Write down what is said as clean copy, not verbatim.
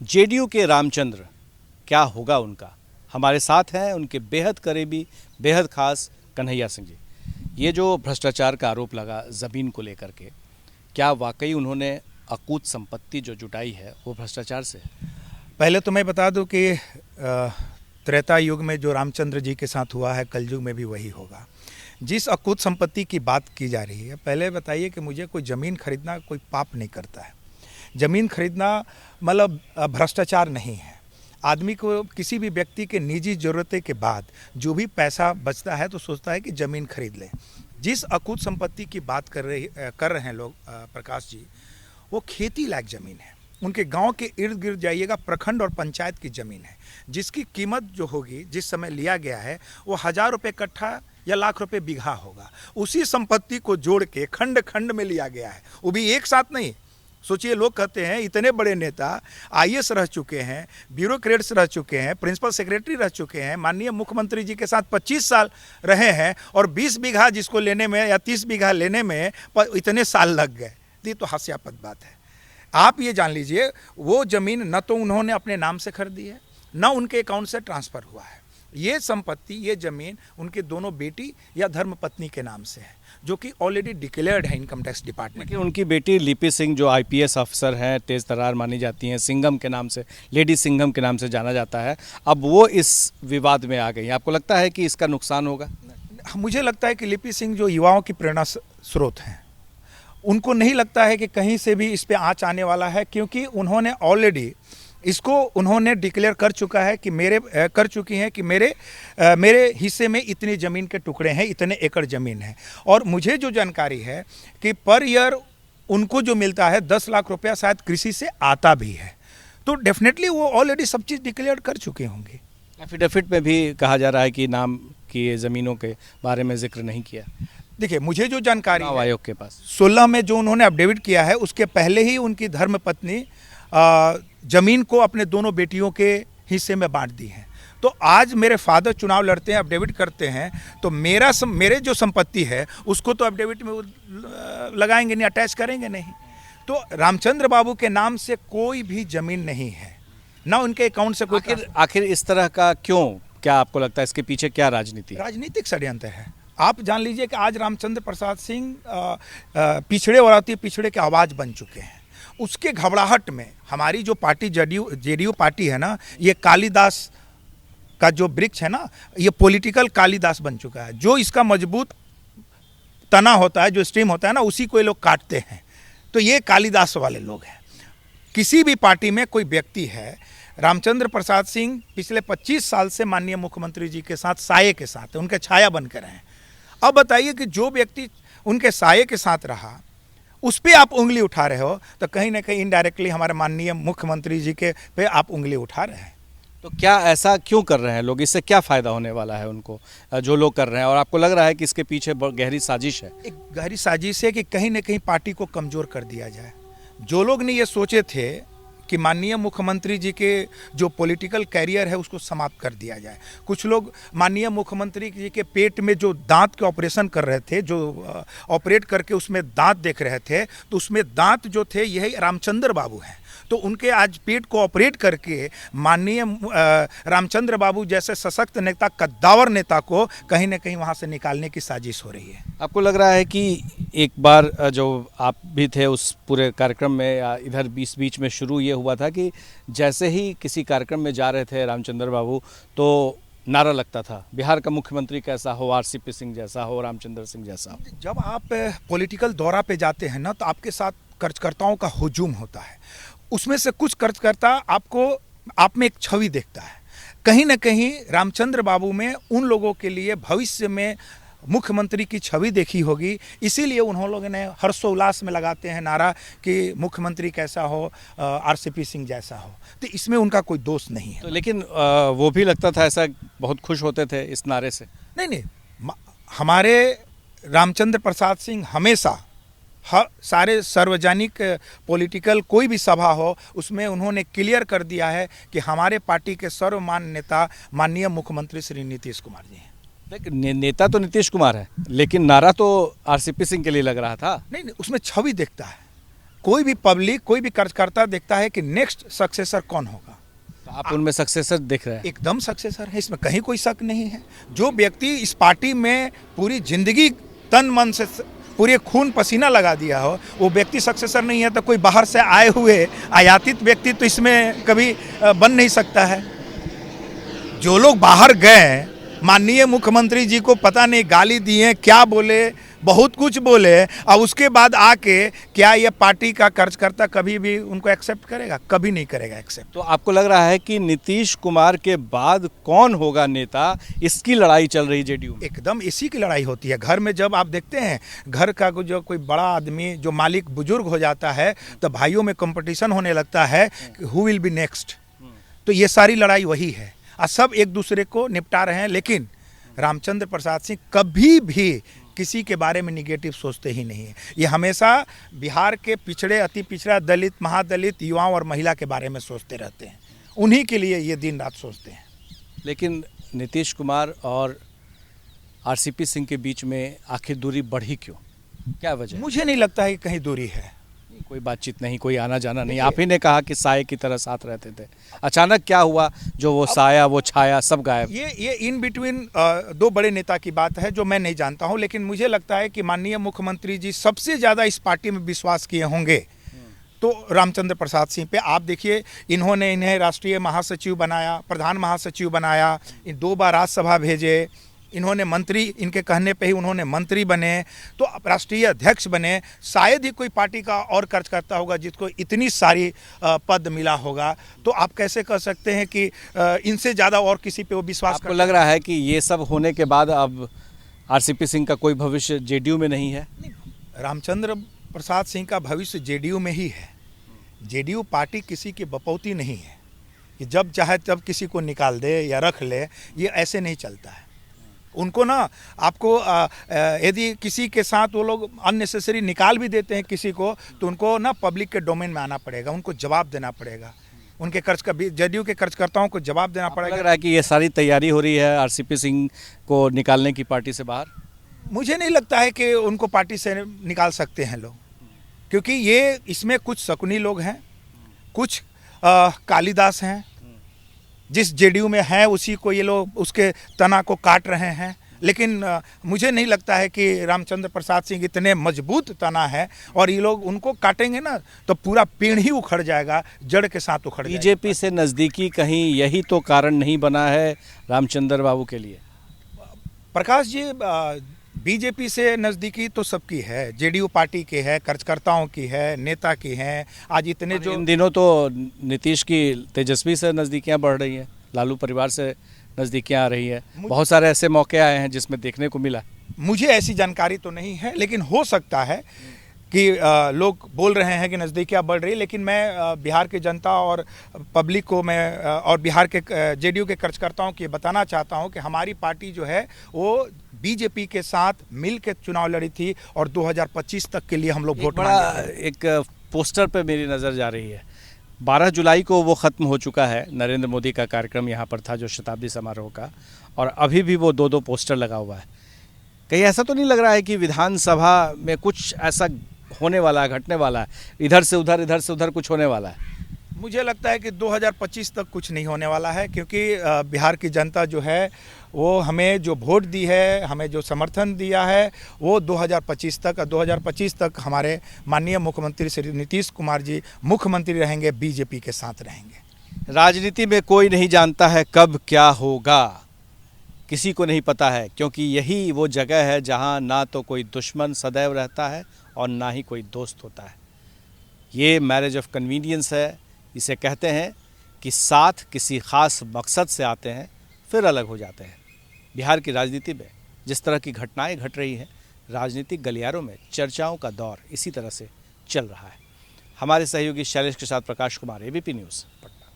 JDU के रामचंद्र, क्या होगा उनका? हमारे साथ हैं उनके बेहद करीबी, बेहद खास कन्हैया सिंह जी। ये जो भ्रष्टाचार का आरोप लगा ज़मीन को लेकर के, क्या वाकई उन्होंने अकूत संपत्ति जो जुटाई है वो भ्रष्टाचार से है? पहले तो मैं बता दूं कि त्रेता युग में जो रामचंद्र जी के साथ हुआ है, कलयुग में भी वही होगा। जिस अकूत संपत्ति की बात की जा रही है, पहले बताइए कि मुझे कोई ज़मीन खरीदना कोई पाप नहीं करता है। ज़मीन खरीदना मतलब भ्रष्टाचार नहीं है। आदमी को किसी भी व्यक्ति के निजी ज़रूरतें के बाद जो भी पैसा बचता है तो सोचता है कि ज़मीन खरीद ले। जिस अकूत संपत्ति की बात कर रहे हैं लोग, प्रकाश जी, वो खेती लायक ज़मीन है। उनके गांव के इर्द गिर्द जाइएगा, प्रखंड और पंचायत की ज़मीन है, जिसकी कीमत जो होगी, जिस समय लिया गया है, वो 1000 रुपये कट्ठा या लाख रुपए बीघा होगा। उसी संपत्ति को जोड़ के खंड खंड में लिया गया है, वो भी एक साथ नहीं। सोचिए, लोग कहते हैं इतने बड़े नेता आईएएस रह चुके हैं, ब्यूरोक्रेट्स रह चुके हैं, प्रिंसिपल सेक्रेटरी रह चुके हैं, माननीय मुख्यमंत्री जी के साथ 25 साल रहे हैं, और 20 बीघा जिसको लेने में या 30 बीघा लेने में इतने साल लग गए। ये तो हास्यास्पद बात है। आप ये जान लीजिए, वो ज़मीन न तो उन्होंने अपने नाम से खरीदी है, न उनके अकाउंट से ट्रांसफ़र हुआ है। ये संपत्ति, ये ज़मीन उनके दोनों बेटी या धर्मपत्नी के नाम से है, जो कि ऑलरेडी डिक्लेयर्ड है इनकम टैक्स डिपार्टमेंट। लेकिन उनकी बेटी लिपि सिंह जो आईपीएस अफसर हैं, तेज़ तर्रार मानी जाती हैं, सिंघम के नाम से, लेडी सिंघम के नाम से जाना जाता है, अब वो इस विवाद में आ गई। आपको लगता है कि इसका नुकसान होगा? मुझे लगता है कि लिपि सिंह जो युवाओं की प्रेरणा स्रोत हैं, उनको नहीं लगता है कि कहीं से भी इस पे आँच आने वाला है, क्योंकि उन्होंने ऑलरेडी इसको उन्होंने डिक्लेयर कर चुका है कि मेरे हिस्से में इतनी ज़मीन के टुकड़े हैं, इतने एकड़ ज़मीन है। और मुझे जो जानकारी है कि पर ईयर उनको जो मिलता है 10 लाख रुपया शायद कृषि से आता भी है, तो डेफिनेटली वो ऑलरेडी सब चीज़ डिक्लेयर कर चुके होंगे। एफिडेविट में भी कहा जा रहा है कि नाम की ज़मीनों के बारे में जिक्र नहीं किया। देखिए, मुझे जो जानकारी है, आयोग के पास 16 में जो उन्होंने अपडेविट किया है, उसके पहले ही उनकी धर्मपत्नी ज़मीन को अपने दोनों बेटियों के हिस्से में बांट दी है। तो आज मेरे फादर चुनाव लड़ते हैं, अपडेविट करते हैं, तो मेरे जो संपत्ति है उसको तो अपडेविट में लगाएंगे नहीं, अटैच करेंगे नहीं। तो रामचंद्र बाबू के नाम से कोई भी ज़मीन नहीं है, ना उनके अकाउंट से कोई। आखिर इस तरह का क्यों? क्या आपको लगता है इसके पीछे क्या राजनीति? राजनीतिक षड्यंत्र है। आप जान लीजिए कि आज रामचंद्र प्रसाद सिंह पिछड़े और अति पिछड़े के आवाज़ बन चुके हैं। उसके घबराहट में हमारी जो पार्टी जेडीयू पार्टी है ना, ये कालिदास का जो वृक्ष है ना, ये पॉलिटिकल कालिदास बन चुका है। जो इसका मजबूत तना होता है, जो स्ट्रीम होता है ना, उसी को ये लोग काटते हैं। तो ये कालिदास वाले लोग हैं। किसी भी पार्टी में कोई व्यक्ति है, रामचंद्र प्रसाद सिंह पिछले 25 साल से माननीय मुख्यमंत्री जी के साथ साये के साथ है, उनके छाया बनकर हैं। अब बताइए कि जो व्यक्ति उनके साये के साथ रहा, उस पर आप उंगली उठा रहे हो, तो कहीं ना कहीं इनडायरेक्टली हमारे माननीय मुख्यमंत्री जी के पे आप उंगली उठा रहे हैं। तो क्या ऐसा क्यों कर रहे हैं लोग? इससे क्या फ़ायदा होने वाला है उनको, जो लोग कर रहे हैं? और आपको लग रहा है कि इसके पीछे बहुत गहरी साजिश है? एक गहरी साजिश है कि कहीं ना कहीं पार्टी को कमज़ोर कर दिया जाए। जो लोग ने ये सोचे थे कि माननीय मुख्यमंत्री जी के जो पॉलिटिकल कैरियर है उसको समाप्त कर दिया जाए, कुछ लोग माननीय मुख्यमंत्री जी के पेट में जो दांत के ऑपरेशन कर रहे थे, जो ऑपरेट करके उसमें दांत देख रहे थे, तो उसमें दांत जो थे यही रामचंद्र बाबू हैं। तो उनके आज पेट को ऑपरेट करके माननीय रामचंद्र बाबू जैसे सशक्त नेता, कद्दावर नेता को कहीं ना कहीं वहाँ से निकालने की साजिश हो रही है। आपको लग रहा है कि एक बार जो आप भी थे उस पूरे कार्यक्रम में, या इधर बीच में शुरू ये हुआ था कि जैसे ही किसी कार्यक्रम में जा रहे थे रामचंद्र बाबू, तो नारा लगता था, बिहार का मुख्यमंत्री कैसा हो, आरसीपी सिंह जैसा हो, रामचंद्र सिंह जैसा हो। जब आप पॉलिटिकल दौरा पे जाते हैं ना, तो आपके साथ कार्यकर्ताओं का हुजूम होता है। उसमें से कुछ कार्यकर्ता आप में एक छवि देखता है। कहीं ना कहीं रामचंद्र बाबू में उन लोगों के लिए भविष्य में मुख्यमंत्री की छवि देखी होगी, इसीलिए उन्होंने लोगों ने हर्षोल्लास में लगाते हैं नारा कि मुख्यमंत्री कैसा हो, आरसीपी सिंह जैसा हो। तो इसमें उनका कोई दोष नहीं है। तो लेकिन वो भी लगता था ऐसा, बहुत खुश होते थे इस नारे से। नहीं, हमारे रामचंद्र प्रसाद सिंह हमेशा सारे सार्वजनिक पॉलिटिकल कोई भी सभा हो, उसमें उन्होंने क्लियर कर दिया है कि हमारे पार्टी के सर्वमान्य नेता माननीय मुख्यमंत्री श्री नीतीश कुमार जी हैं। नेता तो नीतीश कुमार है, लेकिन नारा तो आरसीपी सिंह के लिए लग रहा था। नहीं, उसमें छवि देखता है। कोई भी पब्लिक, कोई भी कार्यकर्ता देखता है कि नेक्स्ट सक्सेसर कौन होगा। तो आप उनमें सक्सेसर दिख रहे हैं? एकदम सक्सेसर है, इसमें कहीं कोई शक नहीं है। जो व्यक्ति इस पार्टी में पूरी जिंदगी तन मन से पूरे खून पसीना लगा दिया हो, वो व्यक्ति सक्सेसर नहीं है तो कोई बाहर से आए हुए आयातित व्यक्ति तो इसमें कभी बन नहीं सकता है। जो लोग बाहर गए, माननीय मुख्यमंत्री जी को पता नहीं गाली दिए, क्या बोले, बहुत कुछ बोले, और उसके बाद आके क्या ये पार्टी का कार्यकर्ता कभी भी उनको एक्सेप्ट करेगा? कभी नहीं करेगा एक्सेप्ट। तो आपको लग रहा है कि नीतीश कुमार के बाद कौन होगा नेता, इसकी लड़ाई चल रही जेडीयू में? एकदम इसी की लड़ाई होती है। घर में जब आप देखते हैं घर का जो कोई बड़ा आदमी, जो मालिक बुजुर्ग हो जाता है, तो भाइयों में कंपटीशन होने लगता है कि हु विल बी नेक्स्ट। तो ये सारी लड़ाई वही है, और सब एक दूसरे को निपटा रहे हैं। लेकिन रामचंद्र प्रसाद सिंह कभी भी किसी के बारे में निगेटिव सोचते ही नहीं है। ये हमेशा बिहार के पिछड़े, अति पिछड़ा, दलित, महादलित, युवाओं और महिला के बारे में सोचते रहते हैं। उन्हीं के लिए ये दिन रात सोचते हैं। लेकिन नीतीश कुमार और आरसीपी सिंह के बीच में आखिर दूरी बढ़ी क्यों? क्या वजह? मुझे नहीं लगता है कि कहीं दूरी है। कोई बातचीत नहीं, कोई आना जाना नहीं। आप ही ने कहा कि साये की तरह साथ रहते थे, अचानक क्या हुआ जो वो साया, वो छाया सब गायब? ये इन बिटवीन दो बड़े नेता की बात है जो मैं नहीं जानता हूं। लेकिन मुझे लगता है कि माननीय मुख्यमंत्री जी सबसे ज़्यादा इस पार्टी में विश्वास किए होंगे तो रामचंद्र प्रसाद सिंह पे। आप देखिए, इन्होंने इन्हें राष्ट्रीय महासचिव बनाया, प्रधान महासचिव बनाया, 2 बार राज्यसभा भेजे, इन्होंने मंत्री, इनके कहने पे ही उन्होंने मंत्री बने, तो राष्ट्रीय अध्यक्ष बने। शायद ही कोई पार्टी का और कार्यकर्ता होगा जिसको इतनी सारी पद मिला होगा। तो आप कैसे कह सकते हैं कि इनसे ज़्यादा और किसी पे वो विश्वास? आपको लग रहा है कि ये सब होने के बाद अब आरसीपी सिंह का कोई भविष्य जेडीयू में नहीं है? रामचंद्र प्रसाद सिंह का भविष्य जेडीयू में ही है। जेडीयू पार्टी किसी की बपौती नहीं है कि जब चाहे तब किसी को निकाल दे या रख ले, ये ऐसे नहीं चलता है। उनको ना, आपको यदि किसी के साथ वो लोग अननेसेसरी निकाल भी देते हैं किसी को, तो उनको ना पब्लिक के डोमेन में आना पड़ेगा, उनको जवाब देना पड़ेगा। उनके जेडीयू के कार्यकर्ताओं को जवाब देना पड़ेगा। लग रहा है कि ये सारी तैयारी हो रही है आरसीपी सिंह को निकालने की पार्टी से बाहर? मुझे नहीं लगता है कि उनको पार्टी से निकाल सकते हैं लोग, क्योंकि ये इसमें कुछ शकुनी लोग हैं, कुछ कालिदास हैं। जिस जेडीयू में है उसी को ये लोग उसके तना को काट रहे हैं। लेकिन मुझे नहीं लगता है कि रामचंद्र प्रसाद सिंह इतने मजबूत तना है, और ये लोग उनको काटेंगे ना तो पूरा पेड़ ही उखड़ जाएगा, जड़ के साथ उखड़ जाएगा। बीजेपी से नज़दीकी कहीं यही तो कारण नहीं बना है रामचंद्र बाबू के लिए? प्रकाश जी, बीजेपी से नज़दीकी तो सबकी है, जेडीयू पार्टी की है, कार्यकर्ताओं की है, नेता की है। आज इतने जो इन दिनों तो नीतीश की तेजस्वी से नज़दीकियां बढ़ रही हैं, लालू परिवार से नज़दीकियां आ रही है। बहुत सारे ऐसे मौके आए हैं जिसमें देखने को मिला। मुझे ऐसी जानकारी तो नहीं है, लेकिन हो सकता है कि लोग बोल रहे हैं कि नज़दीकियाँ बढ़ रही। लेकिन मैं बिहार की जनता और पब्लिक को मैं और बिहार के जेडीयू के कार्यकर्ताओं को ये बताना चाहता हूं कि हमारी पार्टी जो है वो बीजेपी के साथ मिल के चुनाव लड़ी थी, और 2025 तक के लिए हम लोग वोट मांगे। एक पोस्टर पे मेरी नज़र जा रही है। 12 जुलाई को वो ख़त्म हो चुका है, नरेंद्र मोदी का कार्यक्रम यहाँ पर था जो शताब्दी समारोह का, और अभी भी वो 2-2 पोस्टर लगा हुआ है। कहीं ऐसा तो नहीं लग रहा है कि विधानसभा में कुछ ऐसा होने वाला है, घटने वाला है, इधर से उधर कुछ होने वाला है? मुझे लगता है कि 2025 तक कुछ नहीं होने वाला है, क्योंकि बिहार की जनता जो है वो हमें जो वोट दी है, हमें जो समर्थन दिया है, वो 2025 तक हमारे माननीय मुख्यमंत्री श्री नीतीश कुमार जी मुख्यमंत्री रहेंगे, बीजेपी के साथ रहेंगे। राजनीति में कोई नहीं जानता है कब क्या होगा, किसी को नहीं पता है, क्योंकि यही वो जगह है जहां ना तो कोई दुश्मन सदैव रहता है और ना ही कोई दोस्त होता है। ये मैरिज ऑफ कन्वीनियंस है। इसे कहते हैं कि साथ किसी ख़ास मकसद से आते हैं फिर अलग हो जाते हैं। बिहार की राजनीति में जिस तरह की घटनाएं घट रही हैं, राजनीतिक गलियारों में चर्चाओं का दौर इसी तरह से चल रहा है। हमारे सहयोगी शैलेश के साथ प्रकाश कुमार, एबीपी न्यूज़, पटना।